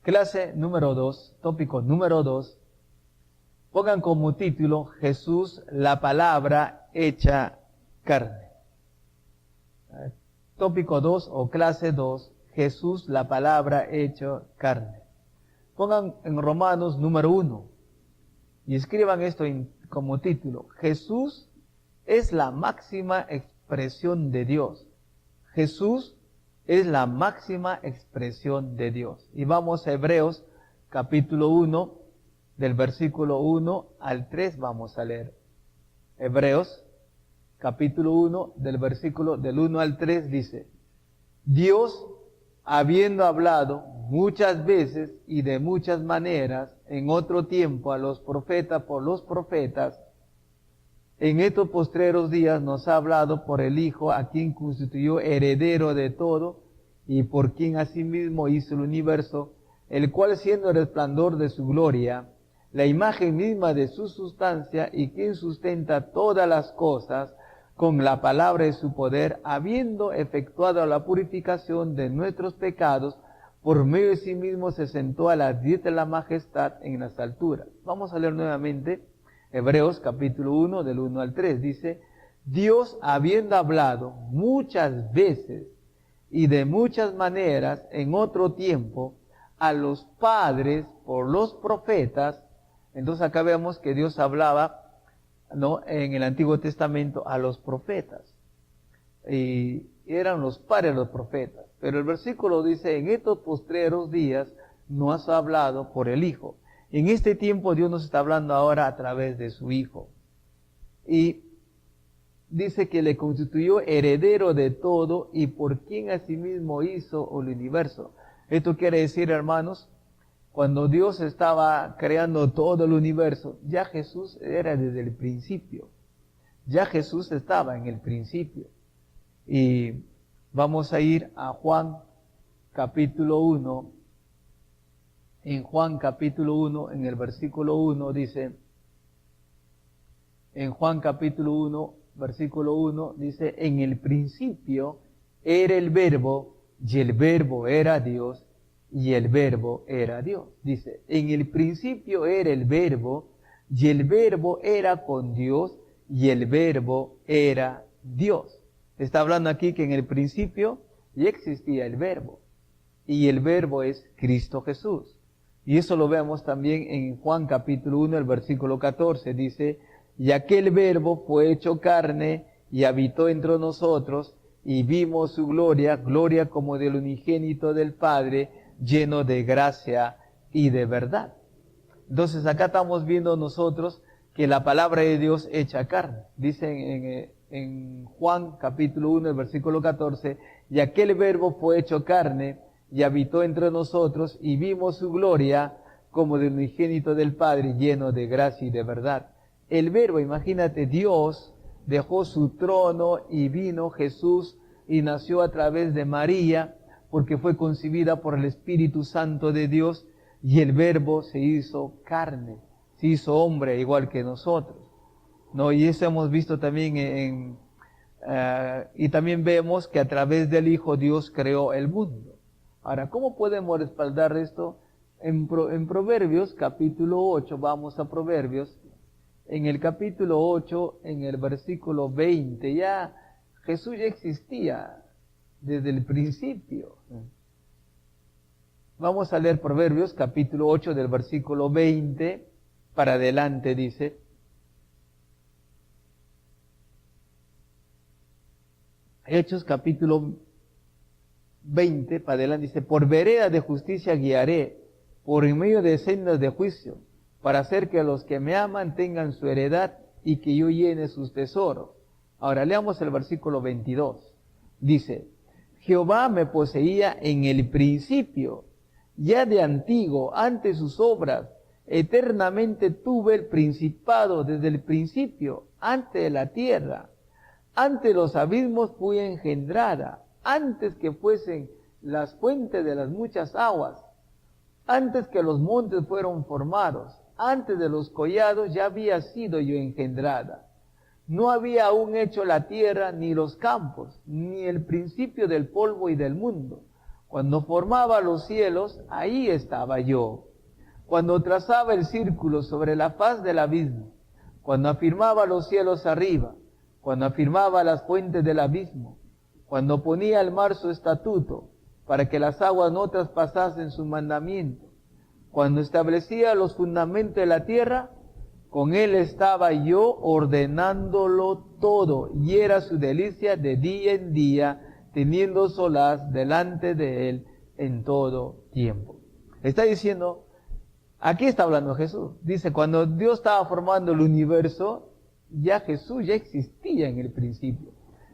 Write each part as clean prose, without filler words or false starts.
Clase número 2, tópico número 2. Pongan como título Jesús, la palabra hecha carne. Tópico 2 o clase 2, Jesús, la palabra hecha carne. Pongan en Romanos número 1 y escriban esto como título. Jesús es la máxima expresión de Dios. Jesús es la máxima expresión de Dios. Y vamos a Hebreos capítulo 1, del versículo 1 al 3 vamos a leer. Hebreos capítulo 1, del versículo del 1 al 3 dice: Dios, habiendo hablado muchas veces y de muchas maneras en otro tiempo a los profetas por los profetas, en estos postreros días nos ha hablado por el Hijo, a quien constituyó heredero de todo y por quien asimismo hizo el universo, el cual siendo el resplandor de su gloria, la imagen misma de su sustancia y quien sustenta todas las cosas con la palabra de su poder, habiendo efectuado la purificación de nuestros pecados, por medio de sí mismo se sentó a la diestra de la majestad en las alturas. Vamos a leer nuevamente Hebreos capítulo 1 del 1 al 3. Dice: Dios, habiendo hablado muchas veces y de muchas maneras en otro tiempo a los padres por los profetas. Entonces acá vemos que Dios hablaba, ¿no?, en el Antiguo Testamento a los profetas. Y eran los padres de los profetas. Pero el versículo dice: en estos postreros días nos ha hablado por el Hijo. En este tiempo Dios nos está hablando ahora a través de su Hijo. Y dice que le constituyó heredero de todo y por quien asimismo hizo el universo. Esto quiere decir, hermanos, cuando Dios estaba creando todo el universo, ya Jesús era desde el principio. Ya Jesús estaba en el principio. Y vamos a ir a Juan capítulo 1. En Juan capítulo 1, en el versículo 1 dice, en Juan capítulo 1, versículo 1 dice: en el principio era el verbo, y el verbo era Dios, y el verbo era Dios. Dice, en el principio era el verbo, y el verbo era con Dios, y el verbo era Dios. Está hablando aquí que en el principio ya existía el verbo, y el verbo es Cristo Jesús. Y eso lo vemos también en Juan capítulo 1, el versículo 14, dice: y aquel verbo fue hecho carne y habitó entre nosotros, y vimos su gloria, gloria como del unigénito del Padre, lleno de gracia y de verdad. Entonces acá estamos viendo nosotros que la palabra de Dios hecha carne. Dice en Juan capítulo 1, el versículo 14, y aquel verbo fue hecho carne y habitó entre nosotros, y vimos su gloria como del unigénito del Padre, lleno de gracia y de verdad. El verbo, imagínate, Dios dejó su trono y vino Jesús y nació a través de María, porque fue concebida por el Espíritu Santo de Dios, y el verbo se hizo carne, se hizo hombre igual que nosotros, ¿no? Y eso hemos visto también y también vemos que a través del Hijo Dios creó el mundo. Ahora, ¿cómo podemos respaldar esto? En Proverbios capítulo 8, vamos a Proverbios, en el capítulo 8, en el versículo 20, ya Jesús ya existía desde el principio. Vamos a leer Proverbios capítulo 8 del versículo 20 para adelante, dice: Hechos capítulo 20 para adelante dice: por vereda de justicia guiaré, por en medio de sendas de juicio, para hacer que los que me aman tengan su heredad y que yo llene sus tesoros. Ahora leamos el versículo 22. Dice: Jehová me poseía en el principio, ya de antiguo, ante sus obras, eternamente tuve el principado desde el principio, antes de la tierra. Ante los abismos fui engendrada, antes que fuesen las fuentes de las muchas aguas, antes que los montes fueron formados, antes de los collados ya había sido yo engendrada. No había aún hecho la tierra, ni los campos, ni el principio del polvo y del mundo, Cuando formaba los cielos, ahí estaba yo. Cuando trazaba el círculo sobre la faz del abismo, cuando afirmaba los cielos arriba, cuando afirmaba las fuentes del abismo, cuando ponía al mar su estatuto, para que las aguas no traspasasen su mandamiento, cuando establecía los fundamentos de la tierra, con él estaba yo ordenándolo todo, y era su delicia de día en día, teniendo solaz delante de él en todo tiempo. Está diciendo, aquí está hablando Jesús. Dice, cuando Dios estaba formando el universo, ya Jesús ya existía en el principio.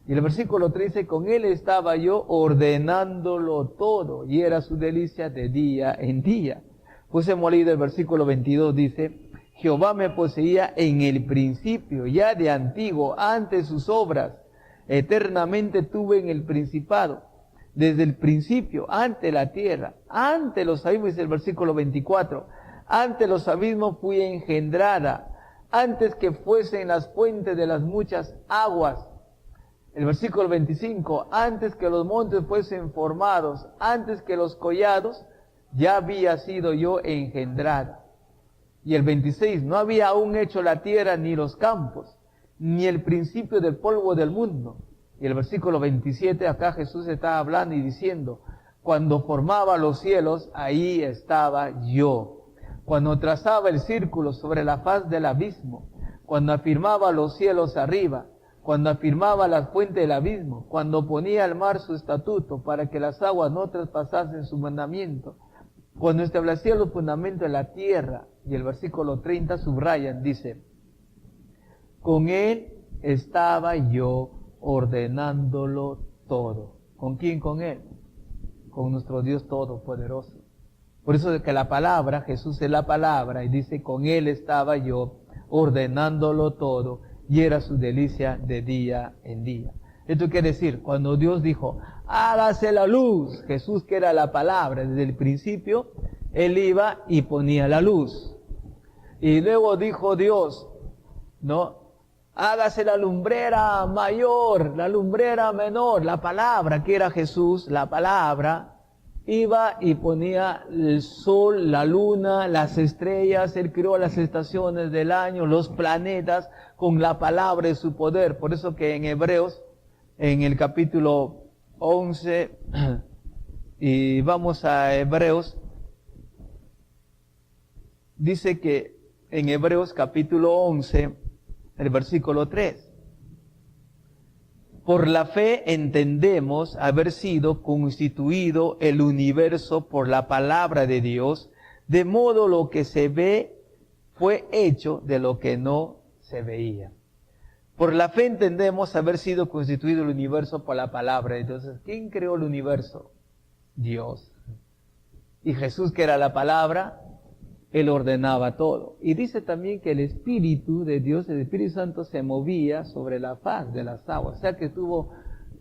Y el versículo 13, con él estaba yo ordenándolo todo, y era su delicia de día en día. Pues hemos leído el versículo 22, dice, Jehová me poseía en el principio, ya de antiguo, antes sus obras, eternamente tuve en el principado, desde el principio, ante la tierra, ante los abismos, dice el versículo 24, ante los abismos fui engendrada, antes que fuesen las fuentes de las muchas aguas. El versículo 25, antes que los montes fuesen formados, antes que los collados, ya había sido yo engendrada. Y el 26, no había aún hecho la tierra ni los campos, ni el principio del polvo del mundo. Y el versículo 27, acá Jesús está hablando y diciendo, cuando formaba los cielos, ahí estaba yo. Cuando trazaba el círculo sobre la faz del abismo, cuando afirmaba los cielos arriba, cuando afirmaba las fuentes del abismo, cuando ponía al mar su estatuto para que las aguas no traspasasen su mandamiento, cuando establecía los fundamentos de la tierra. Y el versículo 30 subrayan, dice, con él estaba yo ordenándolo todo. ¿Con quién? Con él. Con nuestro Dios Todopoderoso. Por eso es que la palabra, Jesús es la palabra, y dice, con él estaba yo ordenándolo todo, y era su delicia de día en día. Esto quiere decir, cuando Dios dijo, hágase la luz, Jesús, que era la palabra, desde el principio, él iba y ponía la luz. Y luego dijo Dios, ¿no? Hágase la lumbrera mayor, la lumbrera menor, la palabra, que era Jesús, la palabra, iba y ponía el sol, la luna, las estrellas, él creó las estaciones del año, los planetas, con la palabra de su poder. Por eso que en Hebreos, en el capítulo 11, y vamos a Hebreos, dice que en Hebreos capítulo 11, el versículo 3, por la fe entendemos haber sido constituido el universo por la palabra de Dios, de modo lo que se ve fue hecho de lo que no se veía. Por la fe entendemos haber sido constituido el universo por la palabra. Entonces, ¿quién creó el universo? Dios. Y Jesús, que era la palabra, él ordenaba todo. Y dice también que el Espíritu de Dios, el Espíritu Santo, se movía sobre la faz de las aguas. O sea que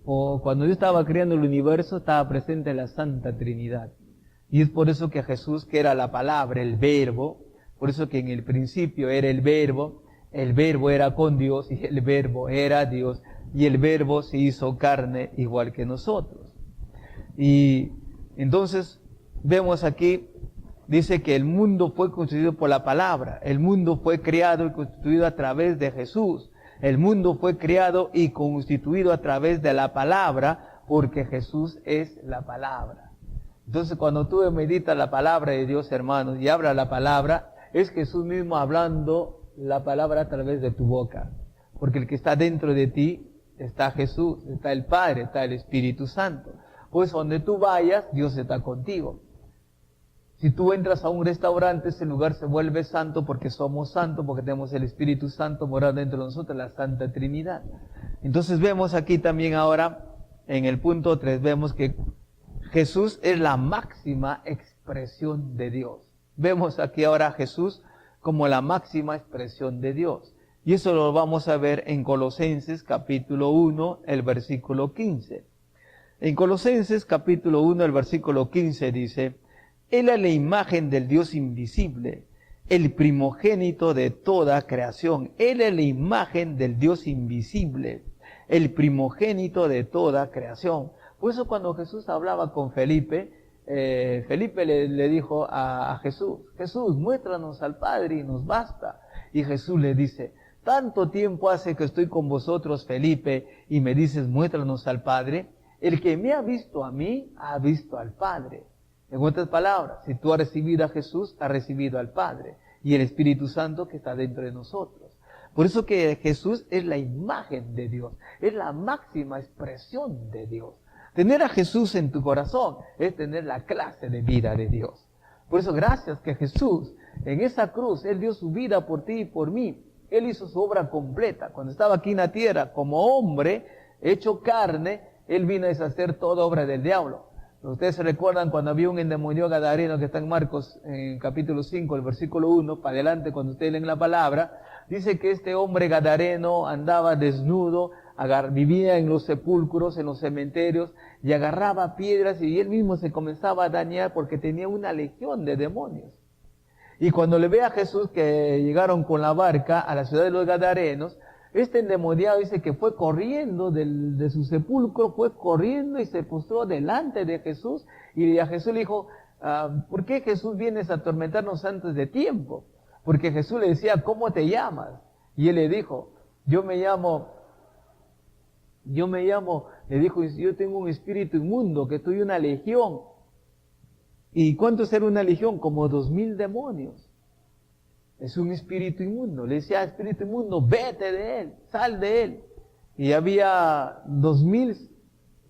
cuando Dios estaba creando el universo, estaba presente la Santa Trinidad. Y es por eso que Jesús, que era la palabra, el verbo, por eso que en el principio era el verbo era con Dios y el verbo era Dios, y el verbo se hizo carne igual que nosotros. Y entonces vemos aquí, dice que el mundo fue constituido por la palabra, el mundo fue creado y constituido a través de Jesús, el mundo fue creado y constituido a través de la palabra, porque Jesús es la palabra. Entonces cuando tú meditas la palabra de Dios, hermanos, y abras la palabra, es Jesús mismo hablando la palabra a través de tu boca, porque el que está dentro de ti está Jesús, está el Padre, está el Espíritu Santo. Pues donde tú vayas, Dios está contigo. Si tú entras a un restaurante, ese lugar se vuelve santo porque somos santos, porque tenemos el Espíritu Santo morando dentro de nosotros, la Santa Trinidad. Entonces vemos aquí también ahora, en el punto 3, vemos que Jesús es la máxima expresión de Dios. Vemos aquí ahora a Jesús como la máxima expresión de Dios. Y eso lo vamos a ver en Colosenses capítulo 1, el versículo 15. En Colosenses capítulo 1, el versículo 15 dice, Él es la imagen del Dios invisible, el primogénito de toda creación. Él es la imagen del Dios invisible, el primogénito de toda creación. Por eso cuando Jesús hablaba con Felipe, Felipe le dijo a Jesús, Jesús, muéstranos al Padre y nos basta. Y Jesús le dice, tanto tiempo hace que estoy con vosotros, Felipe, y me dices, muéstranos al Padre. El que me ha visto a mí, ha visto al Padre. En otras palabras, si tú has recibido a Jesús, has recibido al Padre y el Espíritu Santo que está dentro de nosotros. Por eso que Jesús es la imagen de Dios, es la máxima expresión de Dios. Tener a Jesús en tu corazón es tener la clase de vida de Dios. Por eso, gracias que Jesús, en esa cruz, Él dio su vida por ti y por mí. Él hizo su obra completa. Cuando estaba aquí en la tierra, como hombre, hecho carne, Él vino a deshacer toda obra del diablo. Ustedes se recuerdan cuando había un endemoniado gadareno que está en Marcos, en capítulo 5, el versículo 1, para adelante, cuando ustedes leen la palabra, dice que este hombre gadareno andaba desnudo, vivía en los sepulcros, en los cementerios, y agarraba piedras y él mismo se comenzaba a dañar porque tenía una legión de demonios. Y cuando le ve a Jesús que llegaron con la barca a la ciudad de los Gadarenos, este endemoniado dice que fue corriendo de su sepulcro, fue corriendo y se postró delante de Jesús, y a Jesús le dijo, ¿por qué Jesús vienes a atormentarnos antes de tiempo? Porque Jesús le decía, ¿cómo te llamas? Y él le dijo, yo me llamo, le dijo, yo tengo un espíritu inmundo, que estoy una legión. ¿Y cuánto era una legión? Como 2000 demonios. Es un espíritu inmundo. Le decía, espíritu inmundo, vete de él, sal de él. Y había 2000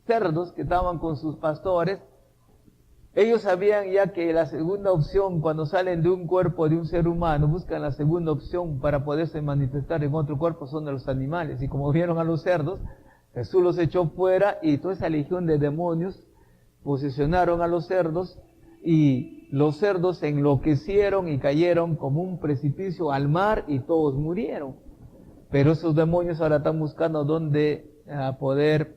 cerdos que estaban con sus pastores. Ellos sabían ya que la segunda opción, cuando salen de un cuerpo de un ser humano, buscan la segunda opción para poderse manifestar en otro cuerpo, son de los animales. Y como vieron a los cerdos, Jesús los echó fuera y toda esa legión de demonios posesionaron a los cerdos, y los cerdos se enloquecieron y cayeron como un precipicio al mar y todos murieron. Pero esos demonios ahora están buscando dónde poder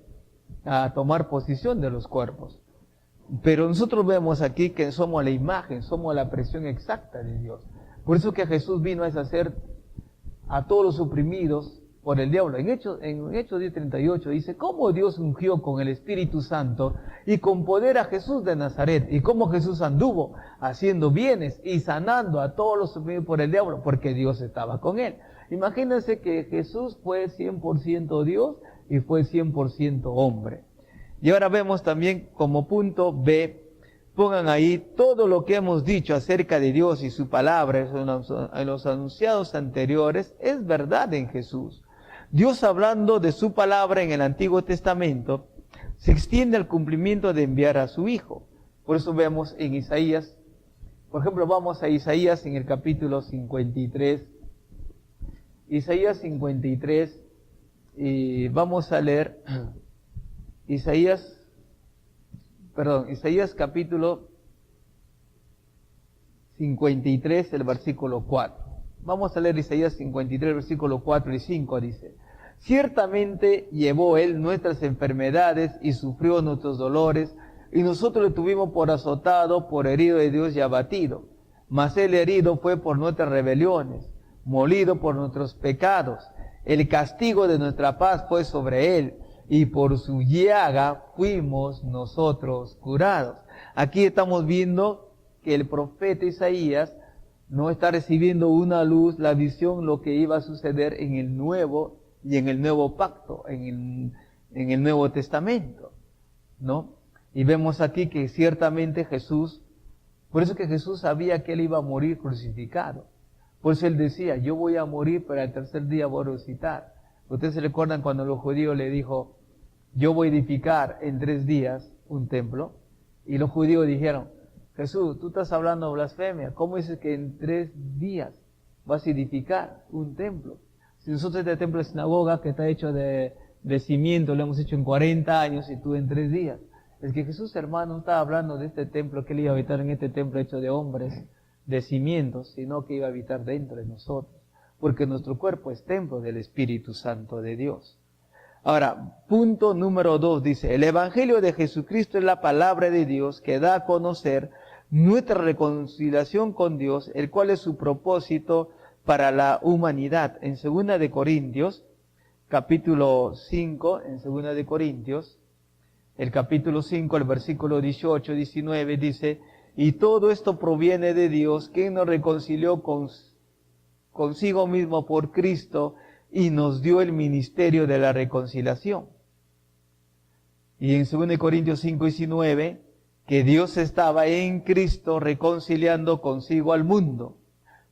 tomar posición de los cuerpos. Pero nosotros vemos aquí que somos la imagen, somos la expresión exacta de Dios. Por eso que Jesús vino a deshacer a todos los oprimidos por el diablo. En Hechos 10:38 dice, cómo Dios ungió con el Espíritu Santo y con poder a Jesús de Nazaret, y cómo Jesús anduvo haciendo bienes y sanando a todos los oprimidos por el diablo, porque Dios estaba con él. Imagínense que Jesús fue 100% Dios y fue 100% hombre. Y ahora vemos también como punto B, pongan ahí todo lo que hemos dicho acerca de Dios y su palabra en los anunciados anteriores, es verdad en Jesús. Dios, hablando de su palabra en el Antiguo Testamento, se extiende al cumplimiento de enviar a su Hijo. Por eso vemos en Isaías, por ejemplo, vamos a Isaías en el capítulo 53. Isaías 53, y vamos a leer Isaías capítulo 53, el versículo 4. Vamos a leer Isaías 53, versículo 4 y 5, dice, ciertamente llevó Él nuestras enfermedades y sufrió nuestros dolores, y nosotros le tuvimos por azotado, por herido de Dios y abatido. Mas Él herido fue por nuestras rebeliones, molido por nuestros pecados. El castigo de nuestra paz fue sobre Él, y por su llaga fuimos nosotros curados. Aquí estamos viendo que el profeta Isaías no está recibiendo una luz, la visión, lo que iba a suceder en el nuevo y en el nuevo pacto, en el Nuevo Testamento, ¿no? Y vemos aquí que ciertamente Jesús, por eso que Jesús sabía que Él iba a morir crucificado. Por eso Él decía, yo voy a morir, pero al tercer día voy a resucitar. Ustedes se recuerdan cuando los judíos le dijo, yo voy a edificar en 3 días un templo, y los judíos dijeron, Jesús, tú estás hablando blasfemia, ¿cómo dices que en 3 días vas a edificar un templo? Si nosotros este templo de sinagoga que está hecho de cimiento, lo hemos hecho en 40 años y tú en 3 días. Es que Jesús, hermano, no estaba hablando de este templo, que Él iba a habitar en este templo hecho de hombres, de cimientos, sino que iba a habitar dentro de nosotros, porque nuestro cuerpo es templo del Espíritu Santo de Dios. Ahora, punto número 2 dice, el Evangelio de Jesucristo es la palabra de Dios que da a conocer nuestra reconciliación con Dios, el cual es su propósito para la humanidad. En 2 de Corintios, capítulo 5, en 2 de Corintios, el capítulo 5, el versículo 18, 19, dice, y todo esto proviene de Dios, quien nos reconcilió consigo mismo por Cristo y nos dio el ministerio de la reconciliación. Y en 2 Corintios 5, 19, que Dios estaba en Cristo reconciliando consigo al mundo,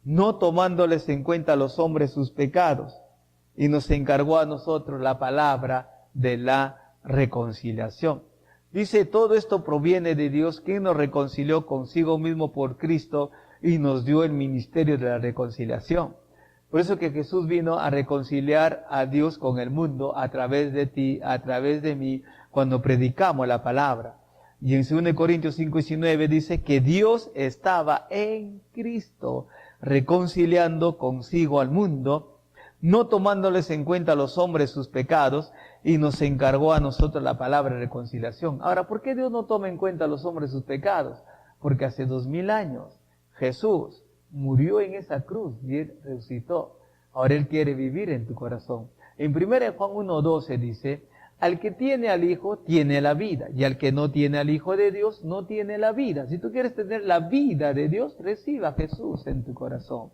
no tomándoles en cuenta a los hombres sus pecados, y nos encargó a nosotros la palabra de la reconciliación. Dice, todo esto proviene de Dios, quien nos reconcilió consigo mismo por Cristo y nos dio el ministerio de la reconciliación. Por eso que Jesús vino a reconciliar a Dios con el mundo a través de ti, a través de mí, cuando predicamos la palabra. Y en 2 Corintios 5:19 dice que Dios estaba en Cristo reconciliando consigo al mundo, no tomándoles en cuenta a los hombres sus pecados, y nos encargó a nosotros la palabra de reconciliación. Ahora, ¿por qué Dios no toma en cuenta a los hombres sus pecados? Porque hace 2000 años Jesús murió en esa cruz y Él resucitó. Ahora Él quiere vivir en tu corazón. En 1 Juan 1:12 dice, al que tiene al Hijo, tiene la vida, y al que no tiene al Hijo de Dios, no tiene la vida. Si tú quieres tener la vida de Dios, reciba a Jesús en tu corazón.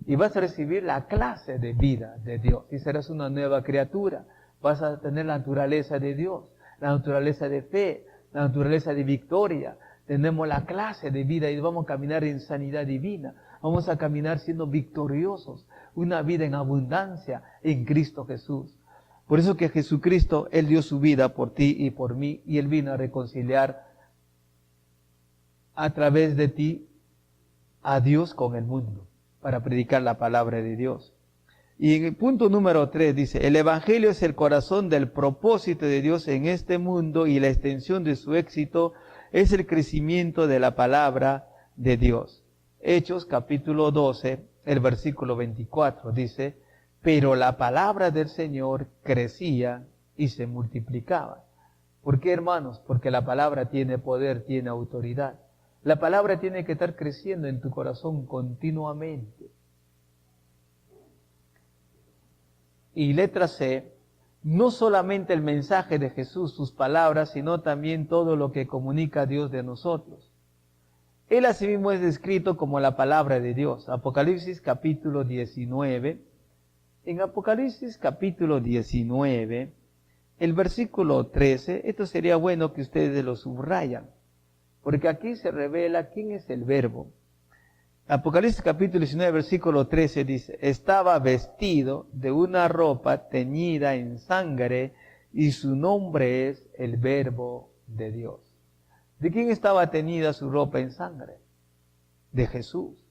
Y vas a recibir la clase de vida de Dios. Y serás una nueva criatura. Vas a tener la naturaleza de Dios, la naturaleza de fe, la naturaleza de victoria. Tenemos la clase de vida y vamos a caminar en sanidad divina. Vamos a caminar siendo victoriosos. Una vida en abundancia en Cristo Jesús. Por eso que Jesucristo, Él dio su vida por ti y por mí, y Él vino a reconciliar a través de ti a Dios con el mundo, para predicar la palabra de Dios. Y en el punto número 3 dice, el Evangelio es el corazón del propósito de Dios en este mundo, y la extensión de su éxito es el crecimiento de la palabra de Dios. Hechos capítulo 12, el versículo 24 dice, pero la palabra del Señor crecía y se multiplicaba. ¿Por qué, hermanos? Porque la palabra tiene poder, tiene autoridad. La palabra tiene que estar creciendo en tu corazón continuamente. Y letra C, no solamente el mensaje de Jesús, sus palabras, sino también todo lo que comunica Dios de nosotros. Él asimismo es descrito como la palabra de Dios. Apocalipsis capítulo 19. En Apocalipsis capítulo 19, el versículo 13, esto sería bueno que ustedes lo subrayan, porque aquí se revela quién es el Verbo. Apocalipsis capítulo 19, versículo 13 dice, estaba vestido de una ropa teñida en sangre y su nombre es el Verbo de Dios. ¿De quién estaba teñida su ropa en sangre? De Jesús.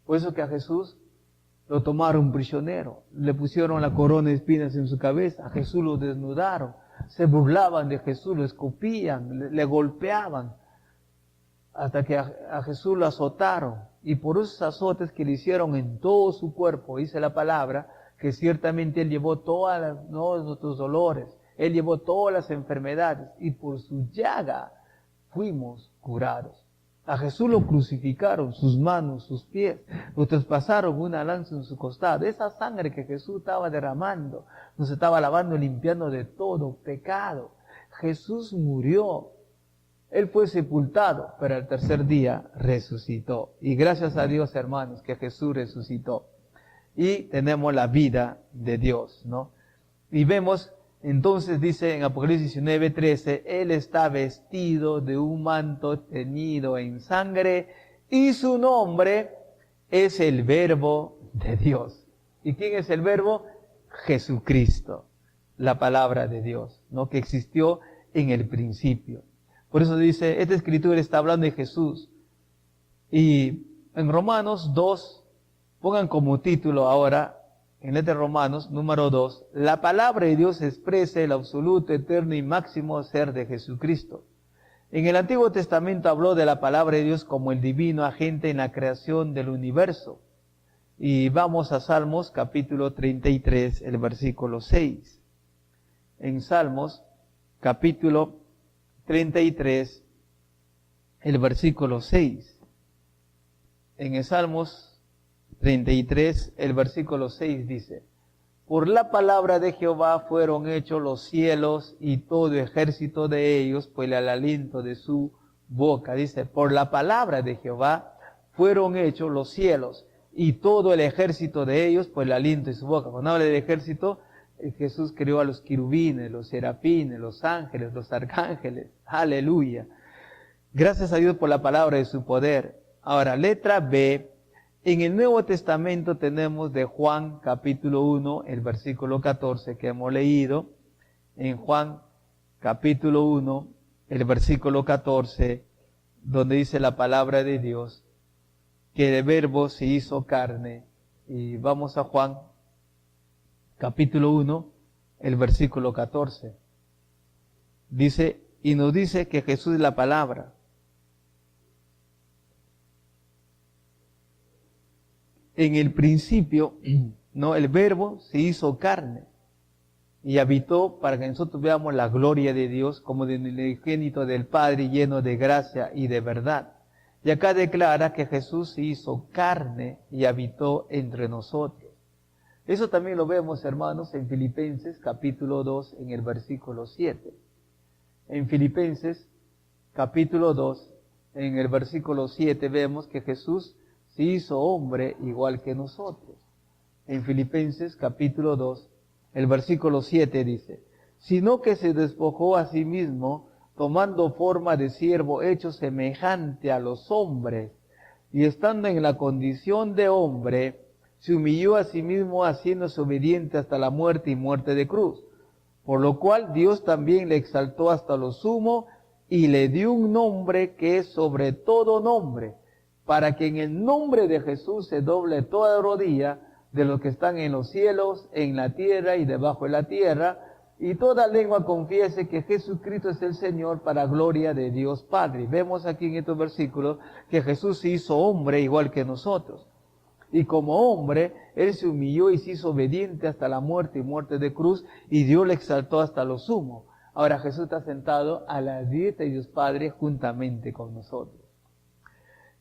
Por eso que a Jesús lo tomaron prisionero, le pusieron la corona de espinas en su cabeza, a Jesús lo desnudaron, se burlaban de Jesús, lo escupían, le golpeaban, hasta que a Jesús lo azotaron. Y por esos azotes que le hicieron en todo su cuerpo, dice la palabra, que ciertamente Él llevó todos nuestros dolores, Él llevó todas las enfermedades, y por su llaga fuimos curados. A Jesús lo crucificaron, sus manos, sus pies, lo traspasaron una lanza en su costado. Esa sangre que Jesús estaba derramando, nos estaba lavando y limpiando de todo pecado. Jesús murió, Él fue sepultado, pero al tercer día resucitó. Y gracias a Dios, hermanos, que Jesús resucitó. Y tenemos la vida de Dios, ¿no? Y vemos, entonces dice en Apocalipsis 19:13, Él está vestido de un manto teñido en sangre y su nombre es el Verbo de Dios. ¿Y quién es el Verbo? Jesucristo, la palabra de Dios, ¿no? Que existió en el principio. Por eso dice, esta escritura está hablando de Jesús. Y en Romanos 2, pongan como título ahora, en letra de Romanos, número 2, la palabra de Dios expresa el absoluto, eterno y máximo ser de Jesucristo. En el Antiguo Testamento habló de la palabra de Dios como el divino agente en la creación del universo. Y vamos a Salmos capítulo 33, el versículo 6. En Salmos capítulo 33, el versículo 6. En el Salmos 33, el versículo 6 dice, por la palabra de Jehová fueron hechos los cielos y todo ejército de ellos, pues el aliento de su boca. Dice, por la palabra de Jehová fueron hechos los cielos y todo el ejército de ellos, pues el aliento de su boca. Cuando habla del ejército, Jesús creó a los querubines, los serafines, los ángeles, los arcángeles. Aleluya. Gracias a Dios por la palabra de su poder. Ahora, letra B. En el Nuevo Testamento tenemos de Juan capítulo 1, el versículo 14 que hemos leído. En Juan capítulo 1, el versículo 14, donde dice la palabra de Dios, que el Verbo se hizo carne. Y vamos a Juan capítulo 1, el versículo 14. Dice, y nos dice que Jesús es la palabra. En el principio, ¿no? El Verbo se hizo carne y habitó para que nosotros veamos la gloria de Dios como del unigénito del Padre, lleno de gracia y de verdad. Y acá declara que Jesús se hizo carne y habitó entre nosotros. Eso también lo vemos, hermanos, en Filipenses capítulo 2, en el versículo 7. En Filipenses capítulo 2, en el versículo 7, vemos que Jesús se hizo hombre igual que nosotros. En Filipenses capítulo 2, el versículo 7 dice, sino que se despojó a sí mismo, tomando forma de siervo, hecho semejante a los hombres, y estando en la condición de hombre, se humilló a sí mismo, haciéndose obediente hasta la muerte y muerte de cruz. Por lo cual Dios también le exaltó hasta lo sumo, y le dio un nombre que es sobre todo nombre, para que en el nombre de Jesús se doble toda rodilla de los que están en los cielos, en la tierra y debajo de la tierra, y toda lengua confiese que Jesucristo es el Señor, para gloria de Dios Padre. Vemos aquí en estos versículos que Jesús se hizo hombre igual que nosotros. Y como hombre, Él se humilló y se hizo obediente hasta la muerte y muerte de cruz, y Dios le exaltó hasta lo sumo. Ahora Jesús está sentado a la diestra de Dios Padre juntamente con nosotros.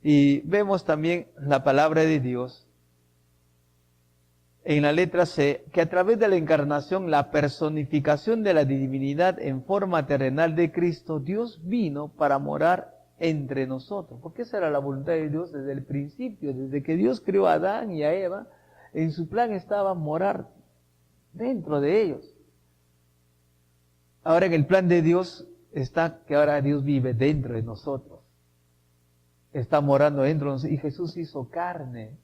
Y vemos también la palabra de Dios en la letra C, que a través de la encarnación, la personificación de la divinidad en forma terrenal de Cristo, Dios vino para morar entre nosotros. Porque esa era la voluntad de Dios desde el principio, desde que Dios creó a Adán y a Eva, en su plan estaba morar dentro de ellos. Ahora en el plan de Dios está que ahora Dios vive dentro de nosotros. Está morando dentro de nosotros, y Jesús hizo carne.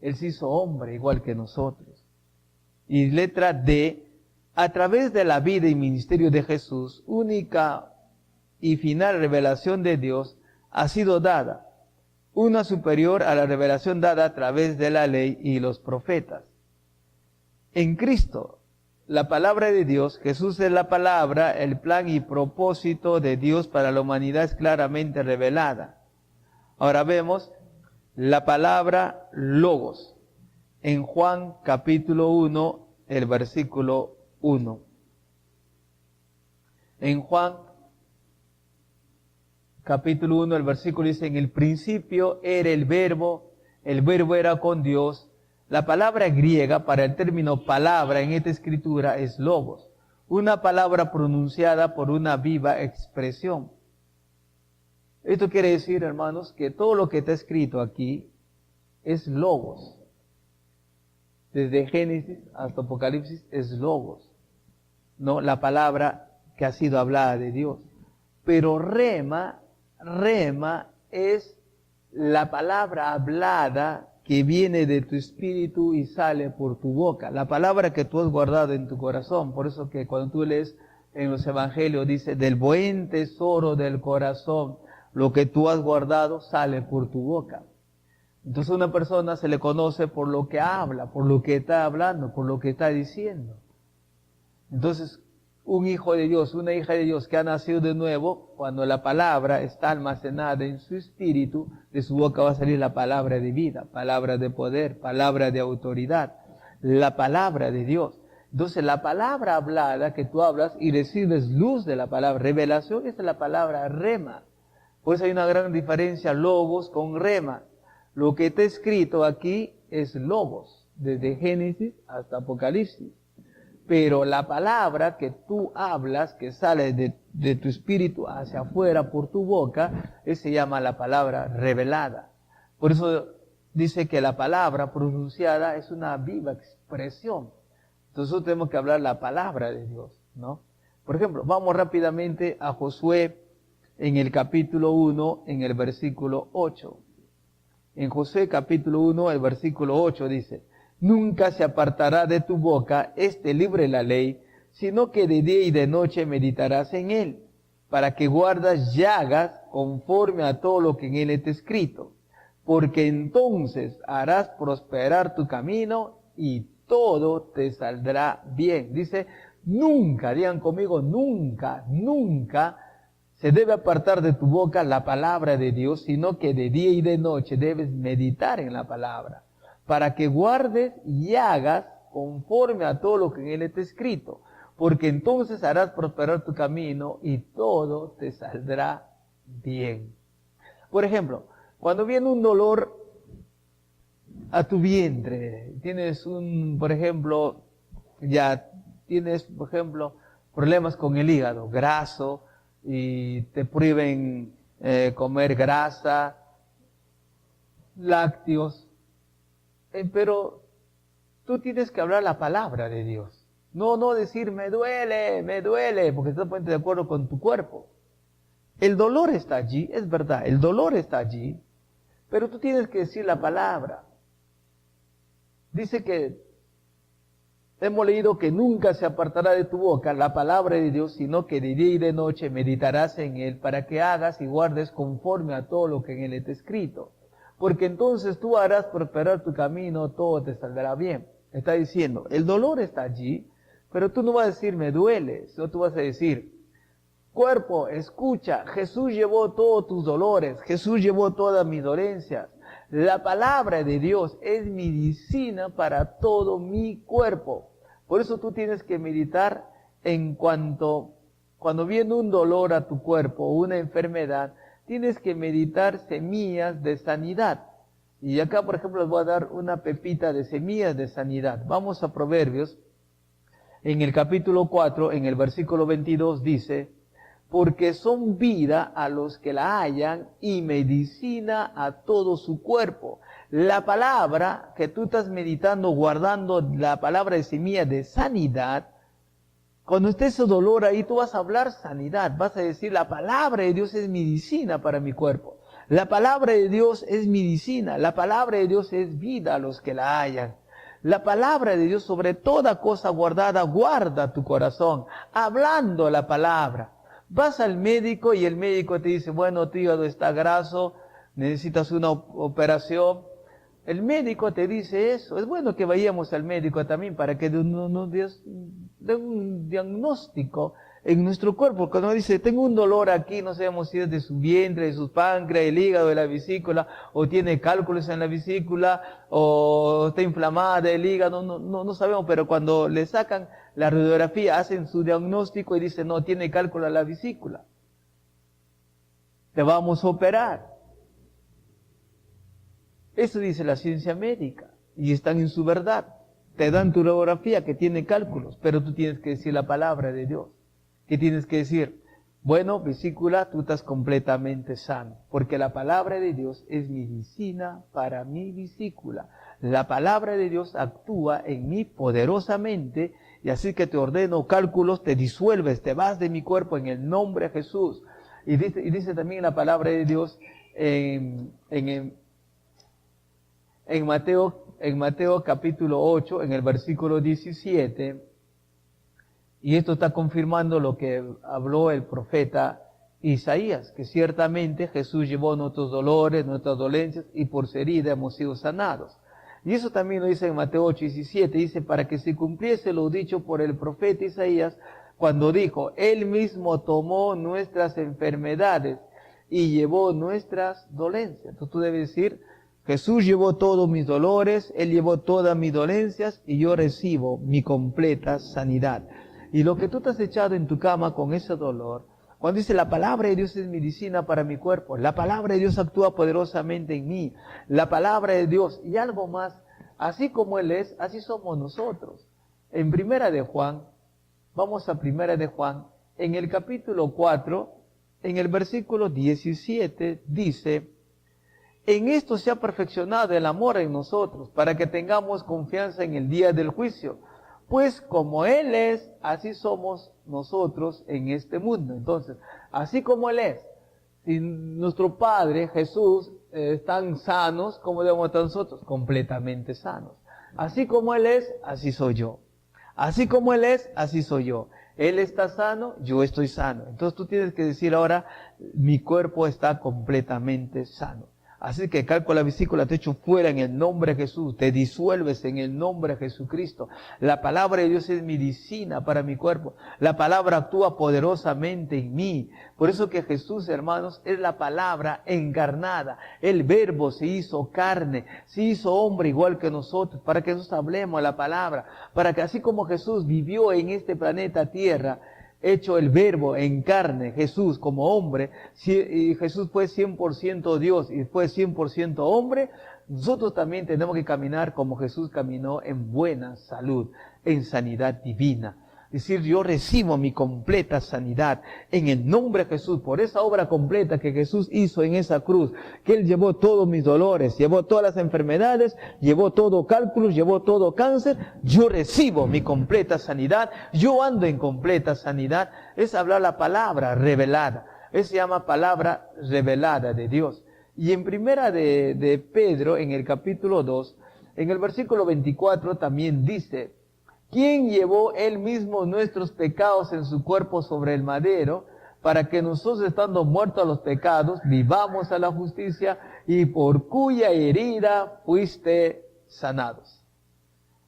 Él se hizo hombre igual que nosotros. Y letra D, a través de la vida y ministerio de Jesús, única y final revelación de Dios ha sido dada, una superior a la revelación dada a través de la ley y los profetas. En Cristo, la palabra de Dios, Jesús es la palabra, el plan y propósito de Dios para la humanidad es claramente revelada. Ahora vemos la palabra logos en Juan capítulo 1, el versículo 1. En Juan capítulo 1, el versículo dice, en el principio era el verbo era con Dios. La palabra griega para el término palabra en esta escritura es logos, una palabra pronunciada por una viva expresión. Esto quiere decir, hermanos, que todo lo que está escrito aquí es logos. Desde Génesis hasta Apocalipsis es logos, ¿no? La palabra que ha sido hablada de Dios. Pero rema es la palabra hablada que viene de tu espíritu y sale por tu boca. La palabra que tú has guardado en tu corazón. Por eso que cuando tú lees en los evangelios dice, del buen tesoro del corazón, lo que tú has guardado sale por tu boca. Entonces a una persona se le conoce por lo que habla, por lo que está hablando, por lo que está diciendo. Entonces, un hijo de Dios, una hija de Dios que ha nacido de nuevo, cuando la palabra está almacenada en su espíritu, de su boca va a salir la palabra de vida, palabra de poder, palabra de autoridad, la palabra de Dios. Entonces la palabra hablada que tú hablas y recibes luz de la palabra, revelación, esa es la palabra rema. Pues hay una gran diferencia, logos con rema. Lo que está escrito aquí es logos, desde Génesis hasta Apocalipsis. Pero la palabra que tú hablas, que sale de tu espíritu hacia afuera por tu boca, se llama la palabra revelada. Por eso dice que la palabra pronunciada es una viva expresión. Entonces nosotros tenemos que hablar la palabra de Dios, ¿no? Por ejemplo, vamos rápidamente a Josué en el capítulo 1, en el versículo 8. En Josué capítulo 1, el versículo 8 dice: nunca se apartará de tu boca este libro de la ley, sino que de día y de noche meditarás en él, para que guardas y hagas conforme a todo lo que en él está escrito, porque entonces harás prosperar tu camino y todo te saldrá bien. Dice, nunca, digan conmigo, nunca, nunca se debe apartar de tu boca la palabra de Dios, sino que de día y de noche debes meditar en la palabra, para que guardes y hagas conforme a todo lo que en él está escrito, porque entonces harás prosperar tu camino y todo te saldrá bien. Por ejemplo, cuando viene un dolor a tu vientre, tienes por ejemplo, problemas con el hígado graso y te prohíben comer grasa, lácteos, pero tú tienes que hablar la palabra de Dios. No decir me duele, porque estás poniendo de acuerdo con tu cuerpo. El dolor está allí, es verdad, el dolor está allí, pero tú tienes que decir la palabra. Dice que hemos leído que nunca se apartará de tu boca la palabra de Dios, sino que de día y de noche meditarás en él, para que hagas y guardes conforme a todo lo que en él está escrito. Porque entonces tú harás prosperar tu camino, todo te saldrá bien. Está diciendo, el dolor está allí, pero tú no vas a decir me duele, sino tú vas a decir, cuerpo, escucha, Jesús llevó todos tus dolores, Jesús llevó todas mis dolencias. La palabra de Dios es medicina para todo mi cuerpo. Por eso tú tienes que meditar cuando viene un dolor a tu cuerpo, una enfermedad, tienes que meditar semillas de sanidad. Y acá, por ejemplo, les voy a dar una pepita de semillas de sanidad. Vamos a Proverbios. En el capítulo 4, en el versículo 22 dice, porque son vida a los que la hallan y medicina a todo su cuerpo. La palabra que tú estás meditando, guardando la palabra de semilla de sanidad, cuando esté ese dolor ahí, tú vas a hablar sanidad, vas a decir, la palabra de Dios es medicina para mi cuerpo. La palabra de Dios es medicina, la palabra de Dios es vida a los que la hallan. La palabra de Dios sobre toda cosa guardada, guarda tu corazón, hablando la palabra. Vas al médico y el médico te dice, bueno, tu hígado está graso, necesitas una operación. El médico te dice eso. Es bueno que vayamos al médico también para que nos dé un diagnóstico en nuestro cuerpo. Cuando dice, tengo un dolor aquí, no sabemos si es de su vientre, de su páncreas, el hígado, de la vesícula, o tiene cálculos en la vesícula, o está inflamada el hígado, no sabemos, pero cuando le sacan la radiografía, hacen su diagnóstico y dicen, no, tiene cálculo en la vesícula. Te vamos a operar. Eso dice la ciencia médica, y están en su verdad. Te dan tu radiografía que tiene cálculos, pero tú tienes que decir la palabra de Dios. ¿Qué tienes que decir? Bueno, vesícula, tú estás completamente sano, porque la palabra de Dios es medicina para mi vesícula. La palabra de Dios actúa en mí poderosamente, y así que te ordeno cálculos, te disuelves, te vas de mi cuerpo en el nombre de Jesús. Y dice también la palabra de Dios en Mateo capítulo 8, en el versículo 17, y esto está confirmando lo que habló el profeta Isaías, que ciertamente Jesús llevó nuestros dolores, nuestras dolencias, y por su herida hemos sido sanados. Y eso también lo dice en Mateo 8, 17, dice, para que se cumpliese lo dicho por el profeta Isaías, cuando dijo, Él mismo tomó nuestras enfermedades y llevó nuestras dolencias. Entonces tú debes decir, Jesús llevó todos mis dolores, Él llevó todas mis dolencias y yo recibo mi completa sanidad. Y lo que tú te has echado en tu cama con ese dolor, cuando dice la palabra de Dios es medicina para mi cuerpo, la palabra de Dios actúa poderosamente en mí, la palabra de Dios y algo más, Así como Él es, así somos nosotros. En Primera de Juan, vamos a Primera de Juan, en el capítulo 4, en el versículo 17, dice: en esto se ha perfeccionado el amor en nosotros, para que tengamos confianza en el día del juicio. Pues como Él es, así somos nosotros en este mundo. Entonces, así como Él es, si nuestro Padre, Jesús, están sanos, ¿cómo debemos estar nosotros? Completamente sanos. Así como Él es, así soy yo. Así como Él es, así soy yo. Él está sano, yo estoy sano. Entonces tú tienes que decir ahora, mi cuerpo está completamente sano. Así que calco la vesícula, te echo fuera en el nombre de Jesús, te disuelves en el nombre de Jesucristo. La palabra de Dios es medicina para mi cuerpo. La palabra actúa poderosamente en mí. Por eso que Jesús, hermanos, es la palabra encarnada. El verbo se hizo carne, se hizo hombre igual que nosotros, para que nosotros hablemos la palabra, para que así como Jesús vivió en este planeta Tierra, hecho el verbo en carne, Jesús como hombre, y Jesús fue 100% Dios y fue 100% hombre, nosotros también tenemos que caminar como Jesús caminó, en buena salud, en sanidad divina. Es decir, yo recibo mi completa sanidad en el nombre de Jesús, por esa obra completa que Jesús hizo en esa cruz, que Él llevó todos mis dolores, llevó todas las enfermedades, llevó todo cálculos, llevó todo cáncer. Yo recibo mi completa sanidad, yo ando en completa sanidad. Es hablar la palabra revelada, eso se llama palabra revelada de Dios. Y en Primera de Pedro, en el capítulo 2, en el versículo 24 también dice: ¿quién llevó Él mismo nuestros pecados en su cuerpo sobre el madero, para que nosotros, estando muertos a los pecados, vivamos a la justicia, y por cuya herida fuiste sanados?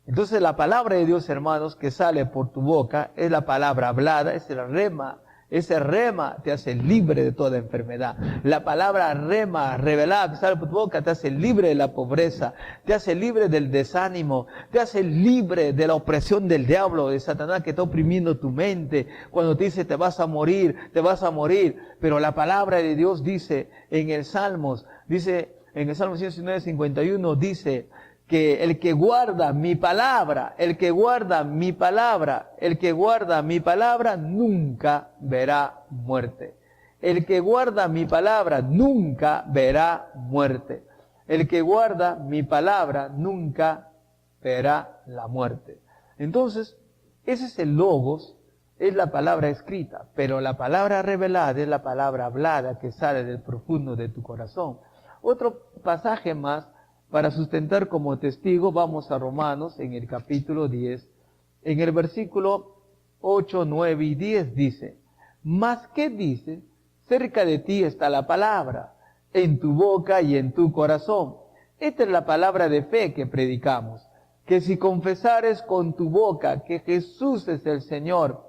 Entonces la palabra de Dios, hermanos, que sale por tu boca, es la palabra hablada, es el rema. Ese rema te hace libre de toda enfermedad. La palabra rema, revelada, que sale por tu boca, te hace libre de la pobreza, te hace libre del desánimo, te hace libre de la opresión del diablo, de Satanás que está oprimiendo tu mente. Cuando te dice te vas a morir, te vas a morir. Pero la palabra de Dios dice en el Salmos, dice en el Salmo 119:51, dice que el que guarda mi palabra, el que guarda mi palabra, el que guarda mi palabra nunca verá muerte. El que guarda mi palabra nunca verá muerte. El que guarda mi palabra nunca verá la muerte. Entonces, ese es el logos, es la palabra escrita, pero la palabra revelada es la palabra hablada que sale del profundo de tu corazón. Otro pasaje más para sustentar como testigo, vamos a Romanos en el capítulo 10, en el versículo 8, 9 y 10 dice: ¿mas qué dice? Cerca de ti está la palabra, en tu boca y en tu corazón. Esta es la palabra de fe que predicamos, que si confesares con tu boca que Jesús es el Señor,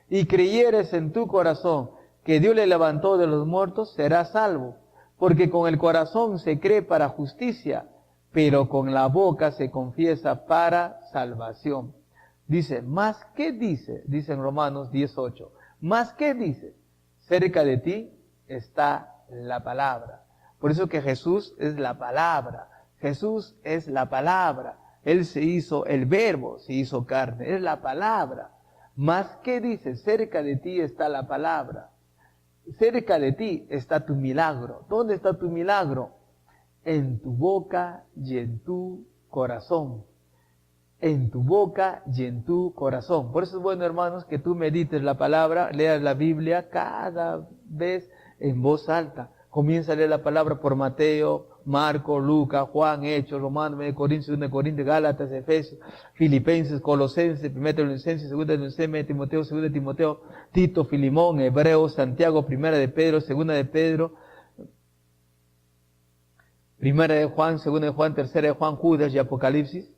y creyeres en tu corazón que Dios le levantó de los muertos, serás salvo. Porque con el corazón se cree para justicia, pero con la boca se confiesa para salvación. Dice, ¿más qué dice? Dice en Romanos 10:8. ¿Más qué dice? Cerca de ti está la palabra. Por eso que Jesús es la palabra. Jesús es la palabra. Él se hizo, el verbo se hizo carne. Es la palabra. ¿Más qué dice? Cerca de ti está la palabra. Cerca de ti está tu milagro. ¿Dónde está tu milagro? En tu boca y en tu corazón. En tu boca y en tu corazón. Por eso es bueno, hermanos, que tú medites la palabra, leas la Biblia cada vez en voz alta. Comienza a leer la palabra por Mateo, Marco, Lucas, Juan, Hechos, Romanos, 1 Corintios, 2 Corintios, Gálatas, Efesios, Filipenses, Colosenses, 1 Tesalonicenses, 2 Tesalonicenses, 1 Timoteo, 2 Timoteo, Tito, Filimón, Hebreos, Santiago, 1 de Pedro, 2 de Pedro, 1 de Juan, 2 de Juan, 3 de Juan, Judas y Apocalipsis,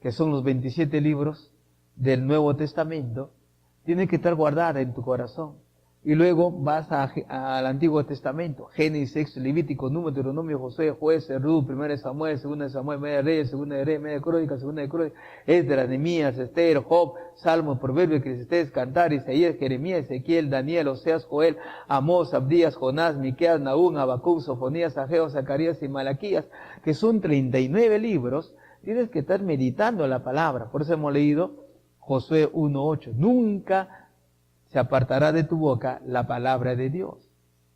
que son los 27 libros del Nuevo Testamento, tienen que estar guardadas en tu corazón. Y luego vas al Antiguo Testamento, Génesis, Éxodo, Levítico, Número, Deuteronomio, Josué, Jueces, Ruth, 1 Samuel, 2 Samuel, 1 de Reyes, 2 de Reyes, 1 de Crónicas, 2 de Crónicas, Esdras, Nehemías, Esther, Job, Salmos, Proverbios, Eclesiastés, Cantar, Isaías, Jeremías, Ezequiel, Daniel, Oseas, Joel, Amós, Abdías, Jonás, Miqueas, Nahum, Habacuc, Sofonías, Ageo, Zacarías y Malaquías, que son 39 libros Tienes que estar meditando la palabra. Por eso hemos leído Josué 1:8. Nunca se apartará de tu boca la palabra de Dios.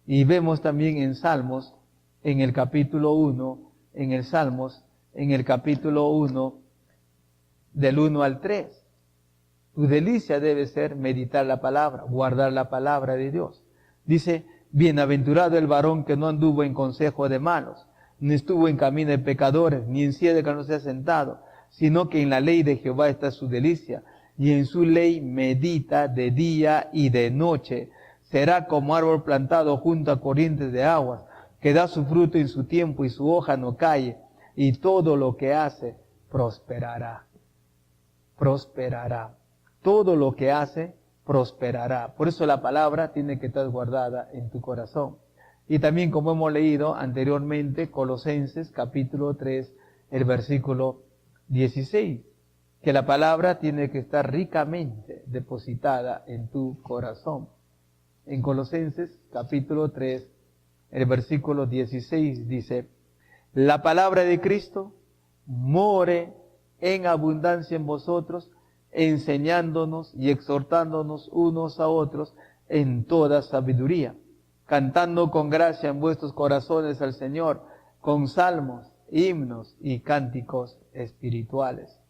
Y vemos también en Salmos, en el capítulo 1, en el Salmos, en el capítulo 1, del 1 al 3. Tu delicia debe ser meditar la palabra, guardar la palabra de Dios. Dice, bienaventurado el varón que no anduvo en consejo de malos, ni estuvo en camino de pecadores, ni en silla de que no se ha sentado, sino que en la ley de Jehová está su delicia, y en su ley medita de día y de noche. Será como árbol plantado junto a corrientes de aguas, que da su fruto en su tiempo y su hoja no cae, y todo lo que hace prosperará. Prosperará. Todo lo que hace prosperará. Por eso la palabra tiene que estar guardada en tu corazón. Y también, como hemos leído anteriormente, Colosenses capítulo 3, el versículo 16, que la palabra tiene que estar ricamente depositada en tu corazón. En Colosenses capítulo 3, el versículo 16 dice, la palabra de Cristo more en abundancia en vosotros, enseñándonos y exhortándonos unos a otros en toda sabiduría, cantando con gracia en vuestros corazones al Señor, con salmos, himnos y cánticos espirituales.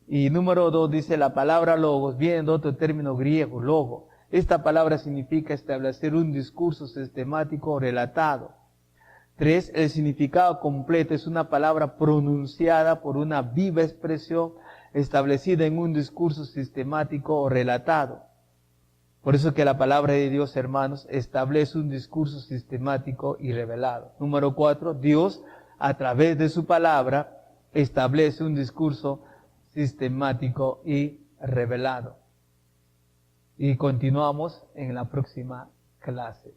Y número 2 dice, la palabra logos viene de otro término griego, logo. Esta palabra significa establecer un discurso sistemático relatado. 3, el significado completo es una palabra pronunciada por una viva expresión establecida en un discurso sistemático o relatado. Por eso que la palabra de Dios, hermanos, establece un discurso sistemático y revelado. Número 4, Dios, a través de su palabra, establece un discurso sistemático y revelado. Y continuamos en la próxima clase.